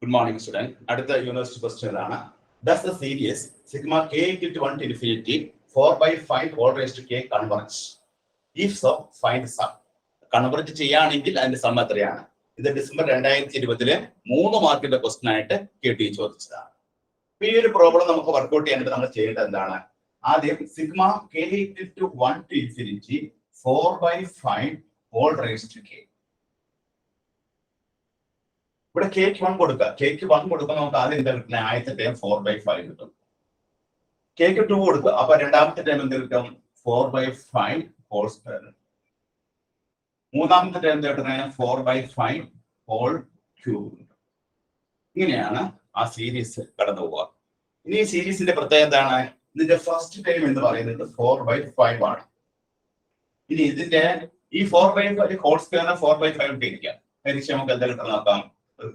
Good morning, student. அடுத்த university question ആണ്. Does the series sigma k equal to 1 to infinity 4 by 5 whole raised to k converge? If so, find sum. Converge ചെയ്യുകയാണെങ്കിൽ അതിന്റെ some എത്രയാണ്? ഇത് December 2020 3 മാർക്കിന്റെ question ആയിട്ട് കേട്ടി ചോദിച്ചതാണ്. ഈ ഒരു പ്രോബ്ലം നമുക്ക് വർക്ക്ഔട്ട് ചെയ്യാനായിട്ട് നമ്മൾ ചെയ്യേണ്ടത് എന്താണ്? ആദ്യം sigma k equal to 1 to infinity 4 by 5 whole raised to k. ഇവിടെ കേക്ക് 1 കൊടുക്കുക. കേക്ക് 1 കൊടുക്കുമ്പോൾ നമുക്ക് ആദ്യം എന്താ കിട്ടുന്നത്? ആദ്യത്തെ ടൈം 4 by 5 കിട്ടും. കേക്ക് 2 കൊടുക്കുക. അപ്പൊ രണ്ടാമത്തെ ടൈം എന്ത് കിട്ടും? 4 by 5 ഹോൾ സ്ക്വയർ. മൂന്നാമത്തെ ടൈം എന്താ കിട്ടുന്നത്? 4 by 5 ഹോൾ ക്യൂബ്. ഇങ്ങനെയാണ് ആ സീരീസ് കടന്നു പോവുക. ഇനി ഈ സീരീസിന്റെ പ്രത്യേകത എന്താണ്? ഇതിന്റെ ഫസ്റ്റ് ടൈം എന്ന് പറയുന്നത് 4 by 5 ആണ്. ഇനി ഇതിന്റെ ഈ 4 by 5 ഹോൾ സ്ക്വയർ 4 by 5 ഇട്ടിരിക്കാം. ഏകദേശം നമുക്ക് എന്താ കിട്ടുന്ന നോക്കാം.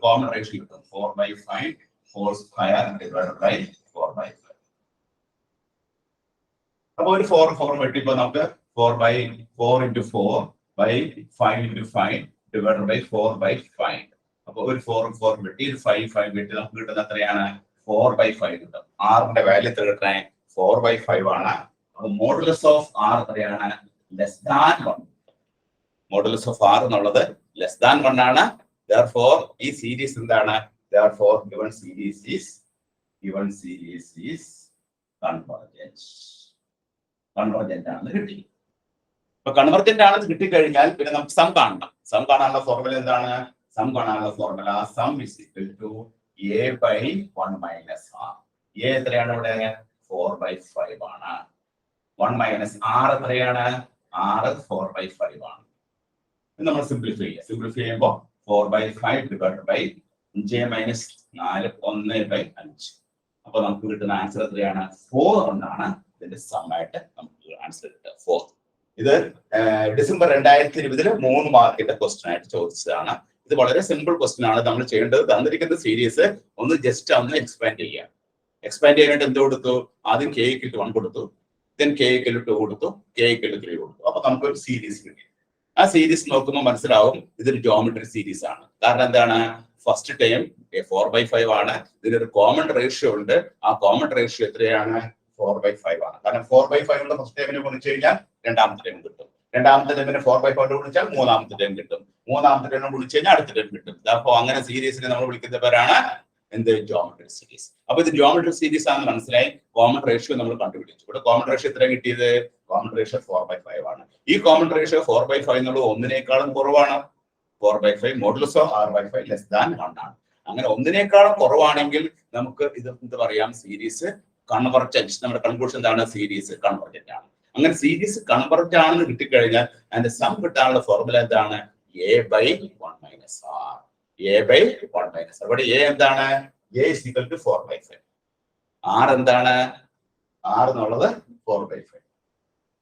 Common ratio കിട്ടും 4 by 5 whole square divided by 4 by 5. അപ്പോൾ ഒരു 4 വെട്ടിപ്പോ നമുക്ക് 4 by 4 into 4 by 5 into 5 divided by 4 by 5. അപ്പോൾ ഒരു 4 വെട്ടി ഒരു 5 വെട്ടി നമുക്ക് കിട്ടുന്നത് എത്രയാണ്? 4 by 5 കിട്ടും. r ന്റെ വാല്യൂ എത്ര കിട്ടണേ? 4 by 5 ആണ്. അപ്പോൾ മോഡുലസ് ഓഫ് r എത്രയാണ്? Less than 1. Modulus of r എന്നുള്ളത് ലെസ് ദാൻ 1 ആണ്. Therefore, ഈ സീരീസ് എന്താണ്? Therefore, given series is convergent. Convergent ആണെന്ന് കിട്ടി. അപ്പൊ കൺവർജന്റ് ആണെന്ന് കിട്ടിക്കഴിഞ്ഞാൽ പിന്നെ നമുക്ക് സം കാണണം. സം കാണാനുള്ള ഫോർമുല എന്താണ്? സം കാണാനുള്ള formula sum is equal to a by 1 minus r. a എത്രയാണ് ഇവിടെ? 4 by 5 ആണ്. 1 minus r എത്രയാണ്? r 4 by 5 ആണ്. ഇത് നമ്മൾ സിംപ്ലിഫൈ ചെയ്യുമ്പോൾ 4 by 5 divided by j minus 4 1 by 5. അപ്പോൾ നമുക്ക് കിട്ടുന്ന ആൻസർ എത്രയാണ്? 4 എന്നാണ് ഇതിന്റെ സം ആയിട്ട് നമുക്ക് ആൻസർ കിട്ടുക. 4. ഇത് ഡിസംബർ 2020 3 മാർക്കിന്റെ ക്വസ്റ്റ്യൻ ആയിട്ട് ചോദിച്ചതാണ്. ഇത് വളരെ സിമ്പിൾ ക്വസ്റ്റ്യൻ ആണ്. നമ്മൾ ചെയ്യേണ്ടത് തന്നിരിക്കുന്ന സീരീസ് ഒന്ന് ജസ്റ്റ് ഒന്ന് എക്സ്പാൻഡ് ചെയ്യുക. എക്സ്പാൻഡ് ചെയ്യാനായിട്ട് എന്ത് കൊടുത്തു? ആദ്യം k equal to 1 കൊടുത്തു, then k equal to 2 കൊടുത്തു, k equal to 3 കൊടുത്തു. അപ്പൊ നമുക്കൊരു സീരീസ് കിട്ടി. ആ സീരീസ് നോക്കുമ്പോൾ മനസ്സിലാവും ഇതൊരു ജോമെട്രി സീരീസ് ആണ്. കാരണം എന്താണ്? ഫസ്റ്റ് ടൈം 4 by 5 ആണ്. ഇതിനൊരു കോമൺ റേഷ്യോ ഉണ്ട്. ആ കോമൺ റേഷ്യോ എത്രയാണ്? 4 by 5 ആണ്. കാരണം 4 by 5 ഉള്ള ഫസ്റ്റ് ടൈമിനെ ഗുണിച്ചു കഴിഞ്ഞാൽ രണ്ടാമത്തെ ടൈം കിട്ടും. രണ്ടാമത്തെ ടൈമിനെ 4 by 5 ഗുണിച്ചാൽ മൂന്നാമത്തെ ടൈം കിട്ടും. മൂന്നാമത്തെ ടൈം ഗുണിച്ചു കഴിഞ്ഞാൽ അടുത്ത ടൈം കിട്ടും. അപ്പൊ അങ്ങനെ സീരീസിനെ നമ്മൾ വിളിക്കുന്ന പേരാണ് എന്ത്? Geometry series. അപ്പൊ ഇത് ജോമെട്രി സീരീസ് ആണെന്ന് മനസ്സിലായി. കോമൺ റേഷ്യോ നമ്മൾ കണ്ടുപിടിച്ചു. ഇവിടെ കോമൺ റേഷ്യോ എത്ര കിട്ടിയത്? കോമൺ റേഷ്യോ 4 by 5 ആണ്. ഈ കോമൺ റേഷ്യോ 4 by 5 എന്നുള്ളത് 1-നേക്കാളും കുറവാണ്. 4 by 5 modulus of r by 5 less than 1 ആണ്. അങ്ങനെ 1-നേക്കാളും കുറവാണെങ്കിൽ നമുക്ക് ഇത് എന്ത് പറയാം? Series convergent. നമ്മുടെ കൺക്ലൂഷൻ എന്താണ്? സീരീസ് കൺവർജന്റ് ആണ്. അങ്ങനെ സീരീസ് കൺവർജന്റ് ആണെന്ന് കിട്ടിക്കഴിഞ്ഞാൽ അതിന്റെ സം കിട്ടാനുള്ള ഫോർമുല എന്താണ്? a by 1 minus r. a by 1 minus r. അവിടെ a എന്താണ്? a is equal to 4 by 5. r എന്താണ്? r എന്നുള്ളത് 4 by 5.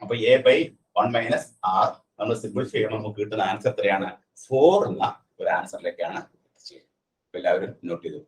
അപ്പൊ a by 1 minus r നമ്മൾ സിംപ്ലിഫൈ ചെയ്യുമ്പോൾ നമുക്ക് കിട്ടുന്ന ആൻസർ എത്രയാണ്? 4 എന്ന ഒരു ആൻസറിലേക്കാണ് എത്തിച്ചേരുന്നത്. എല്ലാവരും നോട്ട് ചെയ്ത്